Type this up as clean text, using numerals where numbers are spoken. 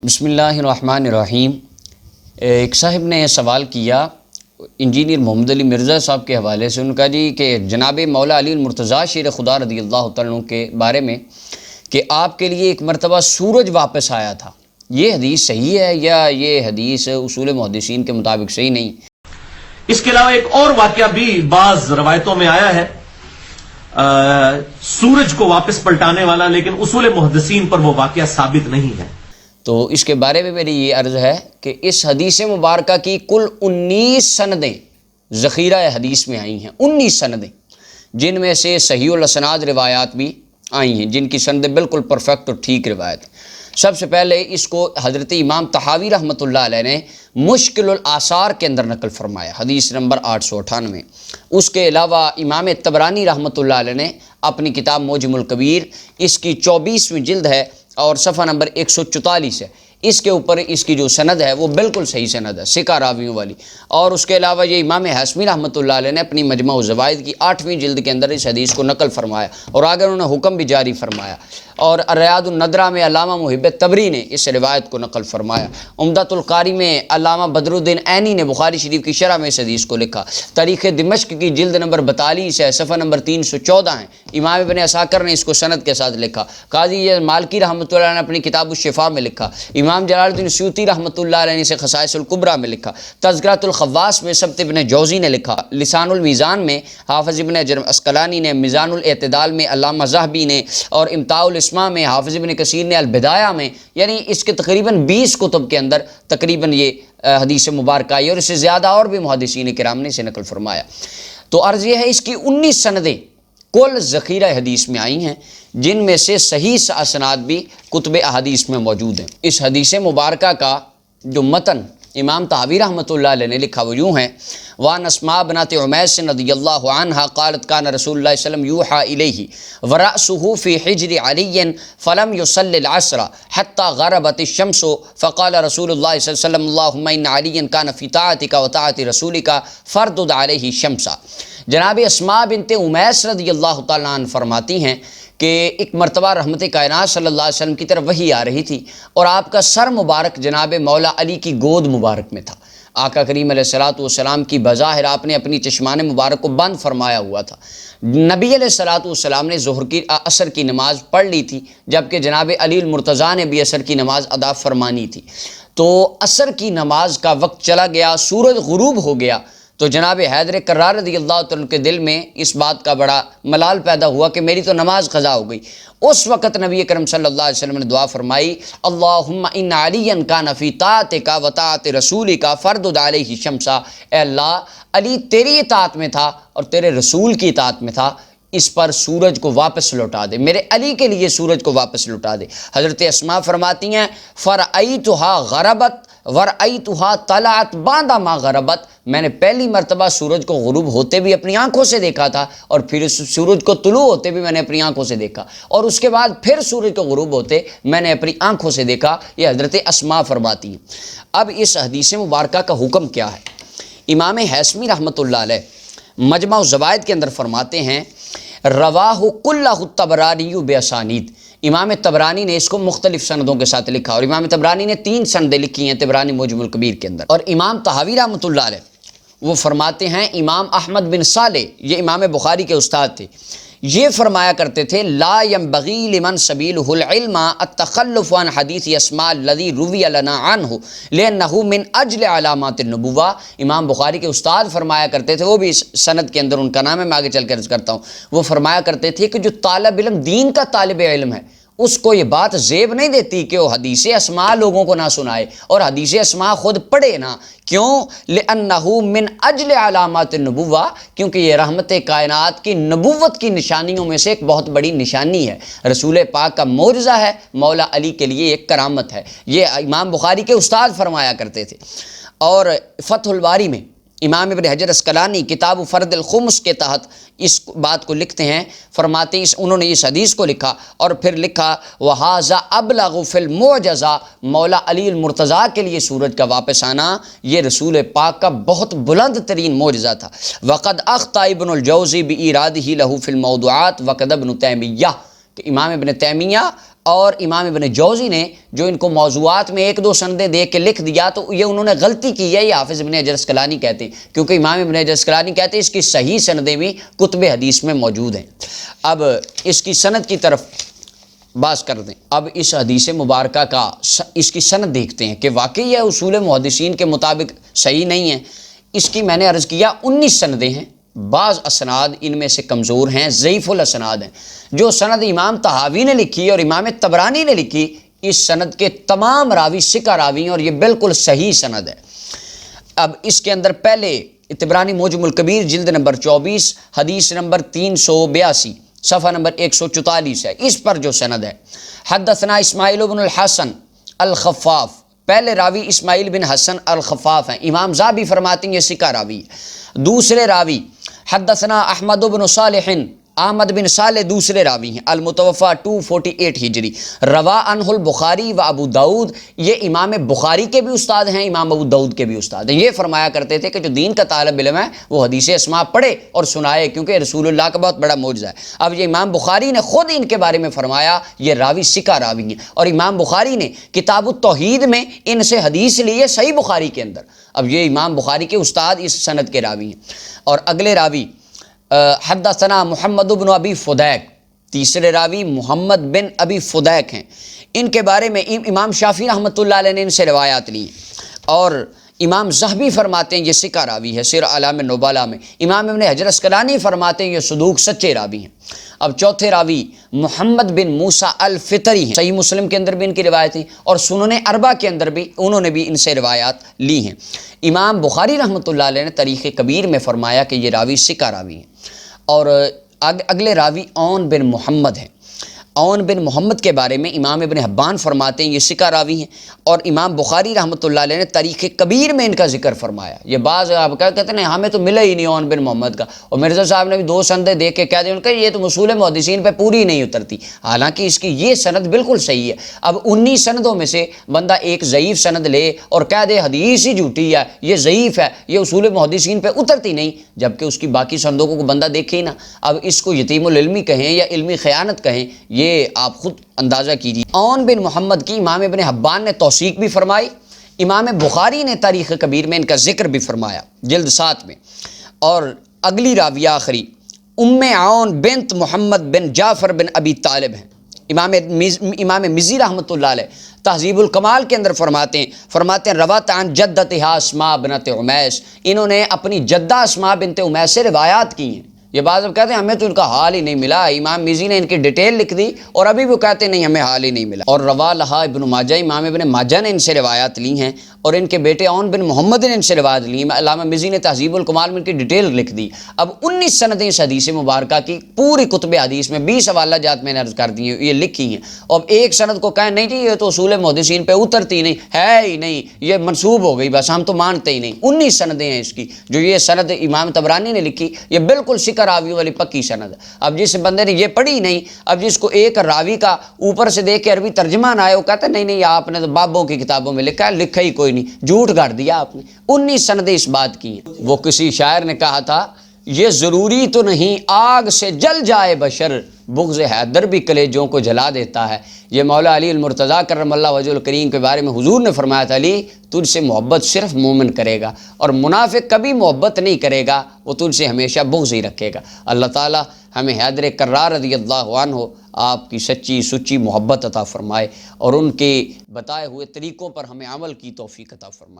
بسم اللہ الرحمن الرحیم۔ ایک صاحب نے سوال کیا انجینئر محمد علی مرزا صاحب کے حوالے سے، ان کا جی کہ جناب مولا علی المرتضیٰ شیر خدا رضی اللہ تعالیٰ عنہ کے بارے میں کہ آپ کے لیے ایک مرتبہ سورج واپس آیا تھا، یہ حدیث صحیح ہے یا یہ حدیث اصول محدثین کے مطابق صحیح نہیں؟ اس کے علاوہ ایک اور واقعہ بھی بعض روایتوں میں آیا ہے سورج کو واپس پلٹانے والا، لیکن اصول محدثین پر وہ واقعہ ثابت نہیں ہے۔ تو اس کے بارے میں میری یہ عرض ہے کہ اس حدیث مبارکہ کی کل 19 سندیں ذخیرہ حدیث میں آئی ہیں، 19 سندیں، جن میں سے صحیح الاسناد روایات بھی آئی ہیں، جن کی سندیں بالکل پرفیکٹ اور ٹھیک روایت ہیں۔ سب سے پہلے اس کو حضرت امام طحاوی رحمۃ اللہ علیہ نے مشکل الآثار کے اندر نقل فرمایا، حدیث نمبر 898۔ اس کے علاوہ امام طبرانی رحمۃ اللہ علیہ نے اپنی کتاب معجم الکبیر، اس کی 24ویں جلد ہے اور صفحہ نمبر 144 ہے، اس کے اوپر اس کی جو سند ہے وہ بالکل صحیح سند ہے، ثقہ راویوں والی۔ اور اس کے علاوہ یہ امام ہاشمی رحمۃ اللہ علیہ نے اپنی مجمع الزوائد کی 8ویں جلد کے اندر اس حدیث کو نقل فرمایا اور آگے انہوں نے حکم بھی جاری فرمایا۔ اور ریاض الندرہ میں علامہ محب تبری نے اس روایت کو نقل فرمایا۔ عمدۃ القاری میں علامہ بدر الدین عینی نے بخاری شریف کی شرح میں اس حدیث کو لکھا۔ تاریخ دمشق کی جلد نمبر 42 ہے، صفحہ نمبر 314 ہے، امام ابن عساکر نے اس کو سند کے ساتھ لکھا۔ قاضی مالکی رحمۃ اللہ علیہ نے اپنی کتاب الشفاء میں لکھا۔ امام جلال الدین سیوطی رحمۃ اللہ علیہ نے اسے خصائص الکبریٰ میں لکھا۔ تذکرۃ الخواص میں سبت ابن جوزی نے لکھا۔ لسان المیزان میں حافظ ابن حجر عسقلانی نے، میزان الاعتدال میں علامہ ذہبی نے، اور امتاع الاسماء میں حافظ ابن کثیر نے، البدایہ میں، یعنی اس کے تقریباً 20 کتب کے اندر تقریباً یہ حدیث مبارکہ آئی، اور اس سے زیادہ اور بھی محدثین کرام نے اسے نقل فرمایا۔ تو عرض یہ ہے اس کی 19 سندیں کل ذخیرہ حدیث میں آئی ہیں، جن میں سے صحیح اسناد بھی کتب احادیث میں موجود ہیں۔ اس حدیث مبارکہ کا جو متن امام طحاوی رحمۃ اللہ علیہ نے لکھا وہ یوں ہے: وعن اسماء بنت عمیس رضی اللہ عنہا قالت کان رسول اللہ صلی اللہ علیہ وسلم یوحى الیہ ورأسہ فی حجر علی فلم یصلی العصر حتی غربت الشمس فقال رسول اللہ صلی اللہ علیہ وسلم اللہم ان علی کان فی طاعتک وطاعت رسولک فردد علیہ الشمس۔ جناب اسماء بنت عمیس رضی اللہ تعالیٰ عنہ فرماتی ہیں کہ ایک مرتبہ رحمت کائنات صلی اللہ علیہ وسلم کی طرف وحی آ رہی تھی اور آپ کا سر مبارک جناب مولا علی کی گود مبارک میں تھا۔ آقا کریم علیہ الصلوۃ والسلام کی بظاہر آپ نے اپنی چشمان مبارک کو بند فرمایا ہوا تھا۔ نبی علیہ الصلوۃ والسلام نے عصر کی نماز پڑھ لی تھی، جبکہ جناب علی المرتضیٰ نے بھی عصر کی نماز ادا فرمانی تھی۔ تو عصر کی نماز کا وقت چلا گیا، سورج غروب ہو گیا، تو جناب حیدر کرار رضی اللہ تعالیٰ کے دل میں اس بات کا بڑا ملال پیدا ہوا کہ میری تو نماز قضا ہو گئی۔ اس وقت نبی کرم صلی اللہ علیہ وسلم نے دعا فرمائی: اللہم ان علی کان فی طاعتک و طاعت رسولک فردد علیہ الشمس۔ اے اللہ، علی تیری اطاعت میں تھا اور تیرے رسول کی اطاعت میں تھا، اس پر سورج کو واپس لوٹا دے، میرے علی کے لیے سورج کو واپس لوٹا دے۔ حضرت اسماء فرماتی ہیں فرأیتھا غربت ورأیتھا طلعت بعد ما غربت، میں نے پہلی مرتبہ سورج کو غروب ہوتے بھی اپنی آنکھوں سے دیکھا تھا، اور پھر اس سورج کو طلوع ہوتے بھی میں نے اپنی آنکھوں سے دیکھا، اور اس کے بعد پھر سورج کو غروب ہوتے میں نے اپنی آنکھوں سے دیکھا۔ یہ حضرت اسماء فرماتی ہیں۔ اب اس حدیث مبارکہ کا حکم کیا ہے؟ امام ہاشمی رحمۃ اللہ علیہ مجمع الزوائد کے اندر فرماتے ہیں: رواہ کلہ الطبرانی باسانید۔ امام طبرانی نے اس کو مختلف سندوں کے ساتھ لکھا، اور امام طبرانی نے 3 سندیں لکھی ہیں طبرانی معجم الکبیر کے اندر۔ اور امام طحاوی رحمۃ اللہ علیہ وہ فرماتے ہیں، امام احمد بن صالح، یہ امام بخاری کے استاد تھے، یہ فرمایا کرتے تھے: لا ينبغي لمن سبيله العلم التخلف عن حدیث اسماء الذي روی لنا عنه لانه من اجل علامات النبوہ۔ امام بخاری کے استاد فرمایا کرتے تھے، وہ بھی اس سند کے اندر ان کا نام ہے، میں آگے چل کر عرض کرتا ہوں۔ وہ فرمایا کرتے تھے کہ جو طالب علم، دین کا طالب علم ہے، اس کو یہ بات زیب نہیں دیتی کہ وہ حدیث اسماء لوگوں کو نہ سنائے اور حدیث اسماء خود پڑھے نہ۔ کیوں؟ لأنہ من اجل علامات النبوہ، کیونکہ یہ رحمت کائنات کی نبوت کی نشانیوں میں سے ایک بہت بڑی نشانی ہے، رسول پاک کا معجزہ ہے، مولا علی کے لیے ایک کرامت ہے۔ یہ امام بخاری کے استاد فرمایا کرتے تھے۔ اور فتح الباری میں امام ابن حجر عسقلانی کتاب فرد الخمس کے تحت اس بات کو لکھتے ہیں، فرماتے ہیں انہوں نے اس حدیث کو لکھا اور پھر لکھا: وَهَذَا أَبْلَغُ فِي الْمُعْجَزَةِ، مولا علی المرتضیٰ کے لیے سورج کا واپس آنا یہ رسول پاک کا بہت بلند ترین معجزہ تھا۔ وَقَدْ أَخْطَأَ ابن الجوزی بِإِيرَادِهِ لَهُ فِي الْمَوْضُوعَاتِ وَقَدْ ابن تیمیہ، کہ امام ابن تیمیہ اور امام ابن جوزی نے جو ان کو موضوعات میں ایک دو سندیں دے کے لکھ دیا تو یہ انہوں نے غلطی کی ہے، یہ حافظ ابن حجر اسقلانی کہتے ہیں، کیونکہ امام ابن حجر اسقلانی کہتے ہیں اس کی صحیح سندیں بھی کتب حدیث میں موجود ہیں۔ اب اس کی سند کی طرف باز کر دیں۔ اب اس حدیث مبارکہ کا اس کی سند دیکھتے ہیں کہ واقعی یہ اصول محدثین کے مطابق صحیح نہیں ہے۔ اس کی میں نے عرض کیا 19 سندیں ہیں، بعض اسناد ان میں سے کمزور ہیں، ضعیف الاسناد ہیں۔ جو سند امام طحاوی نے لکھی اور امام طبرانی نے لکھی، اس سند کے تمام راوی ثقہ راوی ہیں اور یہ بالکل صحیح سند ہے۔ اب اس کے اندر پہلے طبرانی معجم الکبیر جلد نمبر 24 حدیث نمبر 382 صفحہ نمبر 144 ہے، اس پر جو سند ہے، حدثنا اسماعیل بن الحسن الخفاف، پہلے راوی اسماعیل بن حسن الخفاف ہیں، امام ذہبی فرماتے ہیں یہ ثقہ راوی ہے۔ دوسرے راوی حدثنا احمد بن صالح، احمد بن صالح دوسرے راوی ہیں، المتوفى 248 ہجری، روا عنہ البخاری و ابو داود، یہ امام بخاری کے بھی استاد ہیں، امام ابو داود کے بھی استاد ہیں۔ یہ فرمایا کرتے تھے کہ جو دین کا طالب علم ہے وہ حدیث اسماء پڑھے اور سنائے، کیونکہ رسول اللہ کا بہت بڑا معجزہ ہے۔ اب یہ امام بخاری نے خود ان کے بارے میں فرمایا یہ راوی ثقہ راوی ہیں، اور امام بخاری نے کتاب التوحید میں ان سے حدیث لی ہے صحیح بخاری کے اندر۔ اب یہ امام بخاری کے استاد اس سند کے راوی ہیں۔ اور اگلے راوی حدثنا محمد بن ابی فدیک، تیسرے راوی محمد بن ابی فدیک ہیں، ان کے بارے میں امام شافعی رحمۃ اللہ علیہ نے ان سے روایات لی ہیں، اور امام ذہبی فرماتے ہیں یہ ثقہ راوی ہے سیر اعلام نبلاء میں، امام ابن حجر اسقلانی فرماتے ہیں یہ صدوق سچے راوی ہیں۔ اب چوتھے راوی محمد بن موسیٰ الفطری ہیں، صحیح مسلم کے اندر بھی ان کی روایت ہیں اور سنن اربع کے اندر بھی انہوں نے بھی ان سے روایات لی ہیں۔ امام بخاری رحمۃ اللہ علیہ نے تاریخ کبیر میں فرمایا کہ یہ راوی ثقہ راوی ہیں۔ اور اگلے راوی اون بن محمد ہیں، اون بن محمد کے بارے میں امام ابن حبان فرماتے ہیں یہ ثقہ راوی ہیں، اور امام بخاری رحمۃ اللہ علیہ نے تاریخ کبیر میں ان کا ذکر فرمایا۔ یہ بعض آپ کہتے ہیں ہمیں تو ملا ہی نہیں اون بن محمد کا، اور مرزا صاحب نے بھی 2 سندیں دیکھ کے کہہ دیا ان کا یہ تو اصول محدثین پہ پوری نہیں اترتی، حالانکہ اس کی یہ سند بالکل صحیح ہے۔ اب 19 سندوں میں سے بندہ ایک ضعیف سند لے اور کہہ دے حدیث ہی جھوٹی ہے، یہ ضعیف ہے، یہ اصول محدثین پہ اترتی نہیں، جبکہ اس کی باقی سندوں کو بندہ دیکھے ہی نا۔ اب اس کو یتیم العلمی کہیں یا علمی خیانت کہیں، یہ آپ خود اندازہ کیجیے۔ اون بن محمد کی امام ابن حبان نے توثیق بھی فرمائی، امام بخاری نے تاریخ کبیر میں ان کا ذکر بھی فرمایا جلد 7 میں۔ اور اگلی راویہ آخری ام عون بنت محمد بن جعفر بن ابی طالب ہیں، امام مزی رحمۃ اللہ علیہ تہذیب الکمال کے اندر فرماتے ہیں روات عن جدتها اسماء بنت عمیس، انہوں نے اپنی جدہ اسماء بنت عمیس سے روایات کی ہیں۔ یہ بعض اب کہتے ہیں ہمیں تو ان کا حال ہی نہیں ملا، امام مزی نے ان کی ڈیٹیل لکھ دی اور ابھی وہ کہتے ہیں نہیں ہمیں حال ہی نہیں ملا۔ اور روا لہا ابن ماجہ، امام ابن ماجہ نے ان سے روایات لی ہیں، اور ان کے بیٹے اون بن محمد نے ان سے روایت لی ہیں۔ علامہ مزی نے تہذیب الکمال میں ان کی ڈیٹیل لکھ دی۔ اب 19 سندیں اس حدیث مبارکہ کی پوری کتب حدیث میں 20 حوالہ جات میں نے عرض کر دی ہیں، یہ لکھی ہیں۔ اور ایک سند کو کہیں نہیں جی یہ تو اصول محدثین پہ اترتی نہیں ہے ہی نہیں، یہ منسوب ہو گئی، بس ہم تو مانتے ہی نہیں۔ 19 سندیں ہیں اس کی، جو یہ سند امام طبرانی نے لکھی یہ بالکل ثقہ راویوں والی پکی سند ہے۔ اب جس بندے نے یہ پڑھی نہیں، اب جس کو ایک راوی کا اوپر سے دیکھ کے عربی ترجمہ نہ آئے، وہ کہتا ہے نہیں آپ نے تو بابوں کی کتابوں میں لکھا ہے، لکھا ہی کوئی نہیں، جھوٹ گھڑ دیا آپ نے۔ 19 سندیں اس بات کی ہیں۔ وہ کسی شاعر نے کہا تھا یہ ضروری تو نہیں آگ سے جل جائے بشر، بغض حیدر بھی کلیجوں کو جلا دیتا ہے۔ یہ مولا علی المرتضیٰ کرم اللہ وجہ الکریم کے بارے میں حضور نے فرمایا تھا علی تجھ سے محبت صرف مومن کرے گا، اور منافق کبھی محبت نہیں کرے گا، وہ تجھ سے ہمیشہ بغض ہی رکھے گا۔ اللہ تعالی ہمیں حیدر کرار رضی اللہ عنہ آپ کی سچی سچی محبت عطا فرمائے، اور ان کے بتائے ہوئے طریقوں پر ہمیں عمل کی توفیق عطا فرمائے۔